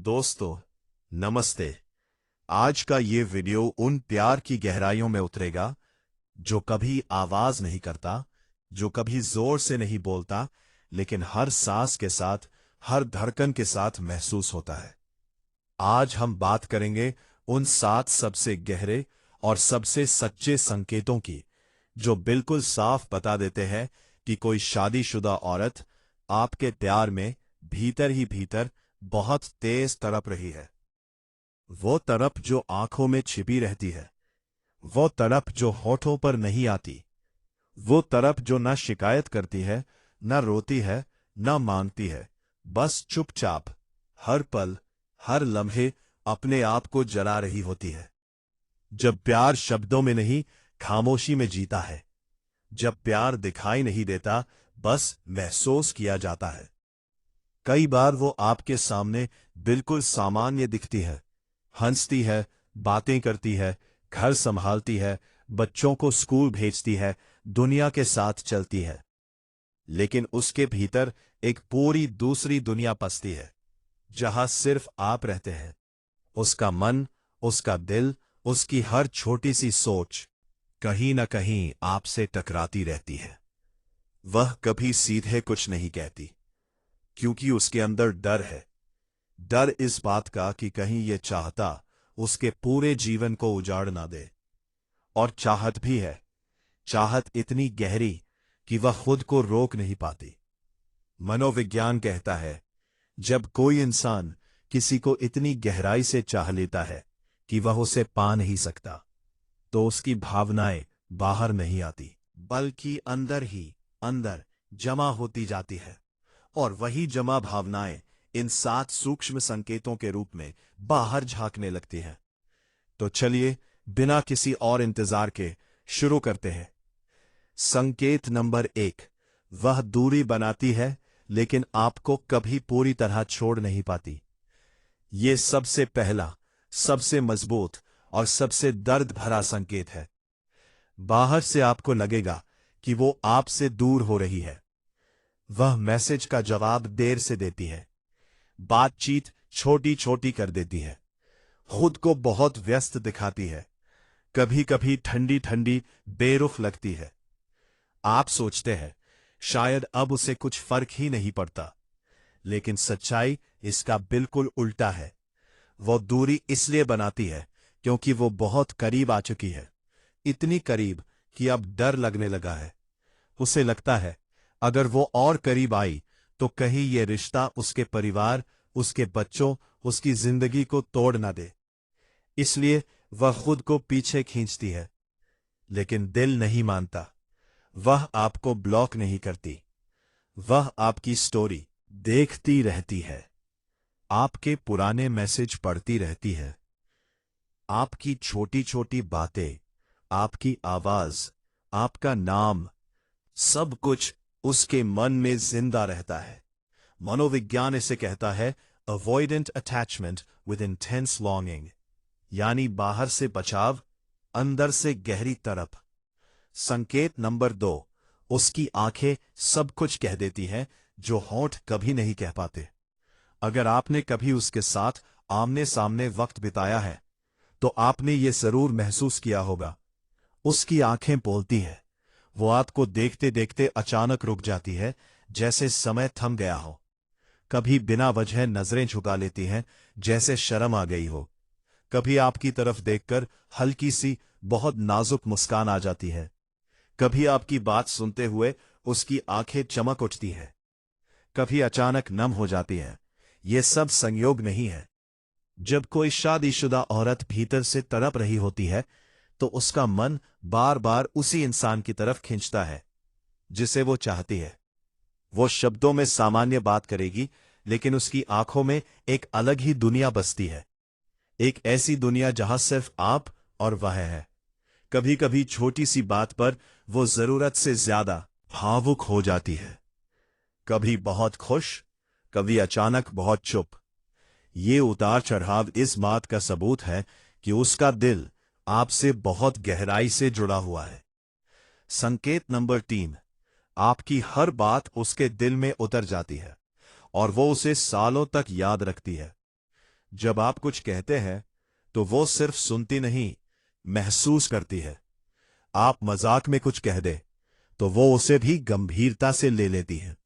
दोस्तों, नमस्ते। आज का ये वीडियो उन प्यार की गहराइयों में उतरेगा जो कभी आवाज नहीं करता, जो कभी जोर से नहीं बोलता, लेकिन हर सांस के साथ, हर धड़कन के साथ महसूस होता है। आज हम बात करेंगे उन 7 सबसे गहरे और सबसे सच्चे संकेतों की, जो बिल्कुल साफ बता देते हैं कि कोई शादीशुदा औरत आपके प्यार में भीतर ही भीतर बहुत तेज तड़प रही है। वो तड़प जो आंखों में छिपी रहती है, वो तड़प जो होठों पर नहीं आती, वो तड़प जो न शिकायत करती है, न रोती है, न मांगती है, बस चुपचाप हर पल, हर लम्हे अपने आप को जला रही होती है। जब प्यार शब्दों में नहीं, खामोशी में जीता है, जब प्यार दिखाई नहीं देता, बस महसूस किया जाता है। कई बार वो आपके सामने बिल्कुल सामान्य दिखती है, हंसती है, बातें करती है, घर संभालती है, बच्चों को स्कूल भेजती है, दुनिया के साथ चलती है। लेकिन उसके भीतर एक पूरी दूसरी दुनिया बसती है, जहां सिर्फ आप रहते हैं। उसका मन, उसका दिल, उसकी हर छोटी सी सोच कहीं न कहीं आपसे टकराती रहती है। वह कभी सीधे कुछ नहीं कहती, क्योंकि उसके अंदर डर है। डर इस बात का कि कहीं ये चाहता उसके पूरे जीवन को उजाड़ ना दे। और चाहत भी है, चाहत इतनी गहरी कि वह खुद को रोक नहीं पाती। मनोविज्ञान कहता है, जब कोई इंसान किसी को इतनी गहराई से चाह लेता है कि वह उसे पा नहीं सकता, तो उसकी भावनाएं बाहर नहीं आती, बल्कि अंदर ही अंदर जमा होती जाती है। और वही जमा भावनाएं इन 7 सूक्ष्म संकेतों के रूप में बाहर झांकने लगती हैं। तो चलिए, बिना किसी और इंतजार के शुरू करते हैं। संकेत नंबर 1, वह दूरी बनाती है, लेकिन आपको कभी पूरी तरह छोड़ नहीं पाती। ये सबसे पहला, सबसे मजबूत और सबसे दर्द भरा संकेत है। बाहर से आपको लगेगा कि वो आपसे दूर हो रही है। वह मैसेज का जवाब देर से देती है, बातचीत छोटी छोटी कर देती है, खुद को बहुत व्यस्त दिखाती है, कभी कभी ठंडी ठंडी बेरुख लगती है। आप सोचते हैं शायद अब उसे कुछ फर्क ही नहीं पड़ता, लेकिन सच्चाई इसका बिल्कुल उल्टा है। वो दूरी इसलिए बनाती है क्योंकि वो बहुत करीब आ चुकी है, इतनी करीब कि अब डर लगने लगा है। उसे लगता है अगर वो और करीब आई तो कहीं ये रिश्ता उसके परिवार, उसके बच्चों, उसकी जिंदगी को तोड़ ना दे। इसलिए वह खुद को पीछे खींचती है। लेकिन दिल नहीं मानता। वह आपको ब्लॉक नहीं करती, वह आपकी स्टोरी देखती रहती है, आपके पुराने मैसेज पढ़ती रहती है, आपकी छोटी छोटी बातें, आपकी आवाज, आपका नाम, सब कुछ उसके मन में जिंदा रहता है। मनोविज्ञान इसे कहता है avoidant attachment with intense longing, यानी बाहर से बचाव, अंदर से गहरी तड़प। संकेत नंबर 2, उसकी आंखें सब कुछ कह देती हैं जो होंठ कभी नहीं कह पाते। अगर आपने कभी उसके साथ आमने सामने वक्त बिताया है, तो आपने ये जरूर महसूस किया होगा। उसकी आंखें बोलती हैं, वो आपको देखते देखते अचानक रुक जाती है, जैसे समय थम गया हो। कभी बिना वजह नजरें झुका लेती हैं, जैसे शर्म आ गई हो। कभी आपकी तरफ देखकर हल्की सी, बहुत नाजुक मुस्कान आ जाती है। कभी आपकी बात सुनते हुए उसकी आंखें चमक उठती हैं, कभी अचानक नम हो जाती हैं। ये सब संयोग नहीं है। जब कोई शादीशुदा औरत भीतर से तड़प रही होती है, तो उसका मन बार बार उसी इंसान की तरफ खींचता है जिसे वो चाहती है। वो शब्दों में सामान्य बात करेगी, लेकिन उसकी आंखों में एक अलग ही दुनिया बसती है। एक ऐसी दुनिया जहां सिर्फ आप और वह है। कभी कभी छोटी सी बात पर वो जरूरत से ज्यादा भावुक हो जाती है, कभी बहुत खुश, कभी अचानक बहुत चुप। ये उतार चढ़ाव इस बात का सबूत है कि उसका दिल आपसे बहुत गहराई से जुड़ा हुआ है। संकेत नंबर 3, आपकी हर बात उसके दिल में उतर जाती है और वो उसे सालों तक याद रखती है। जब आप कुछ कहते हैं तो वो सिर्फ सुनती नहीं, महसूस करती है। आप मजाक में कुछ कह दे तो वो उसे भी गंभीरता से ले लेती है।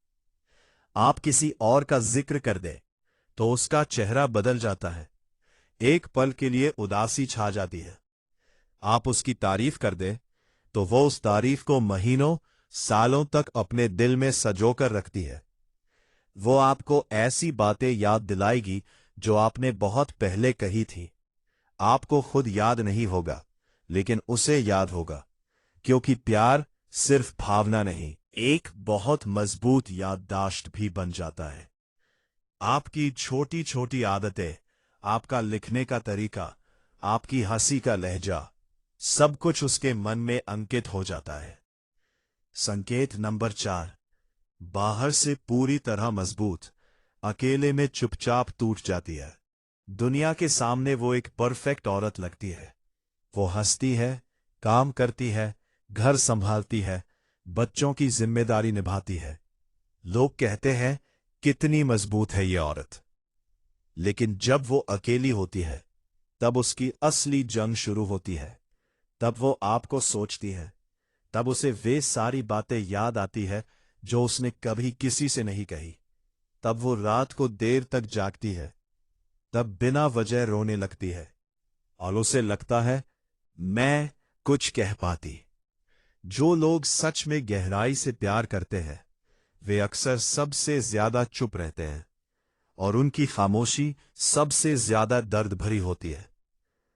आप किसी और का जिक्र कर दे तो उसका चेहरा बदल जाता है, एक पल के लिए उदासी छा जाती है। आप उसकी तारीफ कर दे तो वो उस तारीफ को महीनों सालों तक अपने दिल में सजोकर रखती है। वो आपको ऐसी बातें याद दिलाएगी जो आपने बहुत पहले कही थी। आपको खुद याद नहीं होगा, लेकिन उसे याद होगा, क्योंकि प्यार सिर्फ भावना नहीं, एक बहुत मजबूत याददाश्त भी बन जाता है। आपकी छोटी छोटी आदतें, आपका लिखने का तरीका, आपकी हंसी का लहजा, सब कुछ उसके मन में अंकित हो जाता है। संकेत नंबर 4, बाहर से पूरी तरह मजबूत, अकेले में चुपचाप टूट जाती है। दुनिया के सामने वो एक परफेक्ट औरत लगती है। वो हंसती है, काम करती है, घर संभालती है, बच्चों की जिम्मेदारी निभाती है। लोग कहते हैं कितनी मजबूत है ये औरत। लेकिन जब वो अकेली होती है तब उसकी असली जंग शुरू होती है। तब वो आपको सोचती है, तब उसे वे सारी बातें याद आती है जो उसने कभी किसी से नहीं कही। तब वो रात को देर तक जागती है, तब बिना वजह रोने लगती है और उसे लगता है मैं कुछ कह पाती। जो लोग सच में गहराई से प्यार करते हैं वे अक्सर सबसे ज्यादा चुप रहते हैं और उनकी खामोशी सबसे ज्यादा दर्द भरी होती है।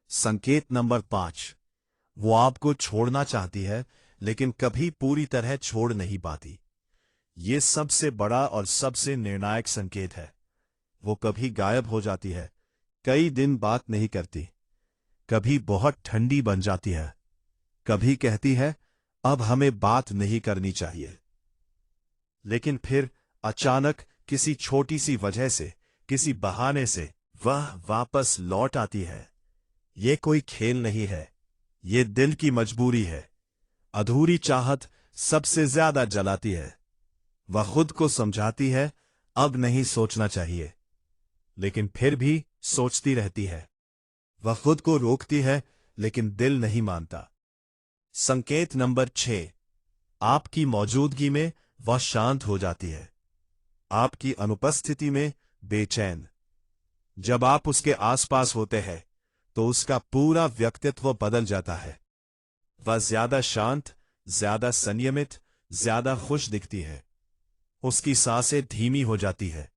संकेत नंबर 5, वो आपको छोड़ना चाहती है लेकिन कभी पूरी तरह छोड़ नहीं पाती। ये सबसे बड़ा और सबसे निर्णायक संकेत है। वो कभी गायब हो जाती है, कई दिन बात नहीं करती, कभी बहुत ठंडी बन जाती है, कभी कहती है अब हमें बात नहीं करनी चाहिए। लेकिन फिर अचानक किसी छोटी सी वजह से, किसी बहाने से वह वापस लौट आती है। ये कोई खेल नहीं है, ये दिल की मजबूरी है। अधूरी चाहत सबसे ज्यादा जलाती है। वह खुद को समझाती है अब नहीं सोचना चाहिए, लेकिन फिर भी सोचती रहती है। वह खुद को रोकती है लेकिन दिल नहीं मानता। संकेत नंबर 6, आपकी मौजूदगी में वह शांत हो जाती है, आपकी अनुपस्थिति में बेचैन। जब आप उसके आसपास होते हैं तो उसका पूरा व्यक्तित्व बदल जाता है। वह ज्यादा शांत, ज्यादा संयमित, ज्यादा खुश दिखती है। उसकी सांसें धीमी हो जाती है।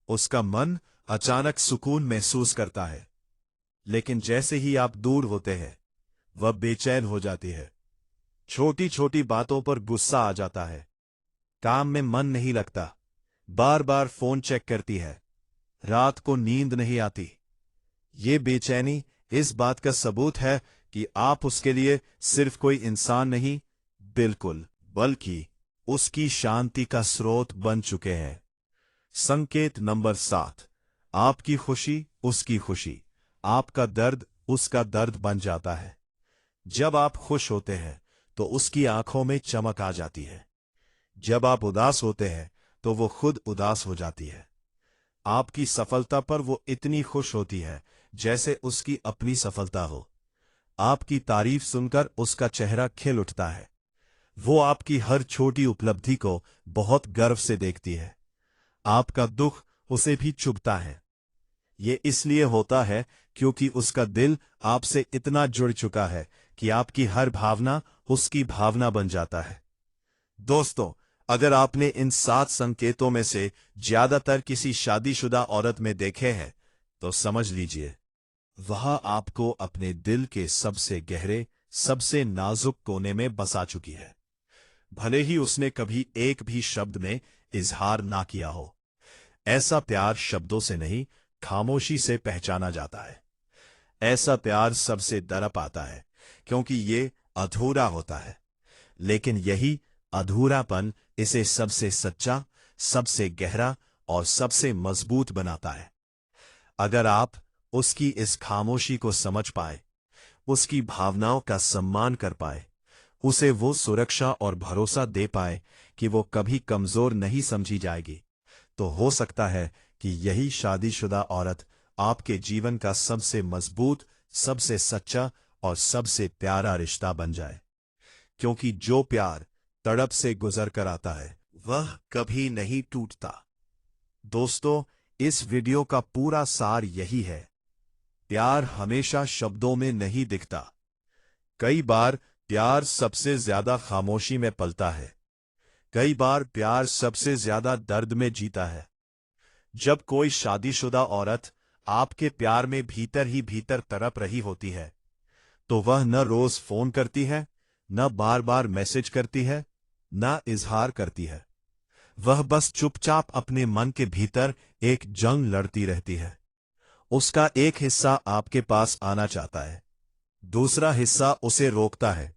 उसका मन अचानक सुकून महसूस करता है। लेकिन जैसे ही आप दूर होते हैं वह बेचैन हो जाती है। छोटी छोटी बातों पर गुस्सा आ जाता है, काम में मन नहीं लगता, बार बार फोन चेक करती है, रात को नींद नहीं आती। ये बेचैनी इस बात का सबूत है कि आप उसके लिए सिर्फ कोई इंसान नहीं, बिल्कुल, बल्कि उसकी शांति का स्रोत बन चुके हैं। संकेत नंबर 7, आपकी खुशी उसकी खुशी, आपका दर्द उसका दर्द बन जाता है। जब आप खुश होते हैं तो उसकी आंखों में चमक आ जाती है। जब आप उदास होते हैं तो वो खुद उदास हो जाती है। आपकी सफलता पर वो इतनी खुश होती है जैसे उसकी अपनी सफलता हो। आपकी तारीफ सुनकर उसका चेहरा खिल उठता है। वो आपकी हर छोटी उपलब्धि को बहुत गर्व से देखती है। आपका दुख उसे भी चुभता है। ये इसलिए होता है क्योंकि उसका दिल आपसे इतना जुड़ चुका है कि आपकी हर भावना उसकी भावना बन जाता है। दोस्तों, अगर आपने इन 7 संकेतों में से ज्यादातर किसी शादीशुदा औरत में देखे हैं तो समझ लीजिए वह आपको अपने दिल के सबसे गहरे, सबसे नाजुक कोने में बसा चुकी है। भले ही उसने कभी एक भी शब्द में इजहार ना किया हो। ऐसा प्यार शब्दों से नहीं, खामोशी से पहचाना जाता है। ऐसा प्यार सबसे दरप आता है क्योंकि ये अधूरा होता है। लेकिन यही अधूरापन इसे सबसे सच्चा, सबसे गहरा और सबसे मजबूत बनाता है। अगर आप उसकी इस खामोशी को समझ पाए, उसकी भावनाओं का सम्मान कर पाए, उसे वो सुरक्षा और भरोसा दे पाए कि वो कभी कमजोर नहीं समझी जाएगी, तो हो सकता है कि यही शादीशुदा औरत आपके जीवन का सबसे मजबूत, सबसे सच्चा और सबसे प्यारा रिश्ता बन जाए। क्योंकि जो प्यार तड़प से गुजर कर आता है वह कभी नहीं टूटता। दोस्तों, इस वीडियो का पूरा सार यही है, प्यार हमेशा शब्दों में नहीं दिखता। कई बार प्यार सबसे ज्यादा खामोशी में पलता है। कई बार प्यार सबसे ज्यादा दर्द में जीता है। जब कोई शादीशुदा औरत आपके प्यार में भीतर ही भीतर तड़प रही होती है, तो वह न रोज फोन करती है, न बार बार मैसेज करती है, न इजहार करती है। वह बस चुपचाप अपने मन के भीतर एक जंग लड़ती रहती है। उसका एक हिस्सा आपके पास आना चाहता है, दूसरा हिस्सा उसे रोकता है।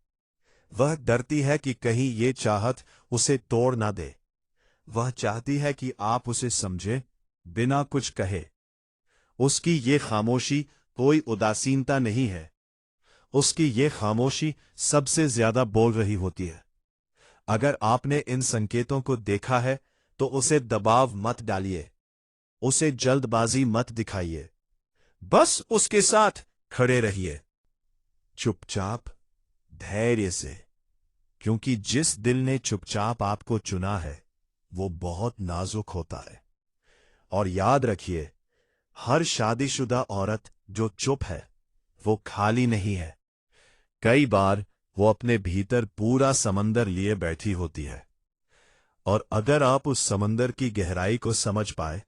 वह डरती है कि कहीं ये चाहत उसे तोड़ ना दे। वह चाहती है कि आप उसे समझे, बिना कुछ कहे। उसकी ये खामोशी कोई उदासीनता नहीं है। उसकी ये खामोशी सबसे ज्यादा बोल रही होती है। अगर आपने इन संकेतों को देखा है तो उसे दबाव मत डालिए, उसे जल्दबाजी मत दिखाइए। बस उसके साथ खड़े रहिए, चुपचाप, धैर्य से। क्योंकि जिस दिल ने चुपचाप आपको चुना है वो बहुत नाजुक होता है। और याद रखिए, हर शादीशुदा औरत जो चुप है वो खाली नहीं है। कई बार वो अपने भीतर पूरा समंदर लिए बैठी होती है। और अगर आप उस समंदर की गहराई को समझ पाए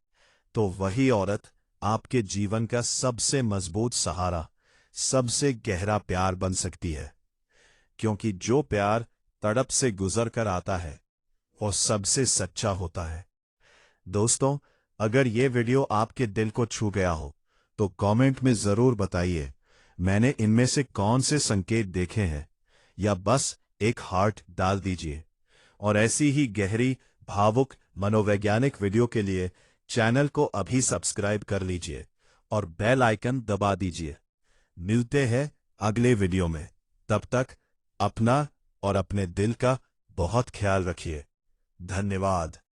तो वही औरत आपके जीवन का सबसे मजबूत सहारा, सबसे गहरा प्यार बन सकती है। क्योंकि जो प्यार तड़प से गुजर कर आता है वो सबसे सच्चा होता है। दोस्तों, अगर ये वीडियो आपके दिल को छू गया हो तो कमेंट में जरूर बताइए मैंने इनमें से कौन से संकेत देखे हैं, या बस एक हार्ट डाल दीजिए। और ऐसी ही गहरी, भावुक, मनोवैज्ञानिक वीडियो के लिए चैनल को अभी सब्सक्राइब कर लीजिए और बेल आइकन दबा दीजिए। मिलते हैं अगले वीडियो में। तब तक अपना और अपने दिल का बहुत ख्याल रखिए। धन्यवाद।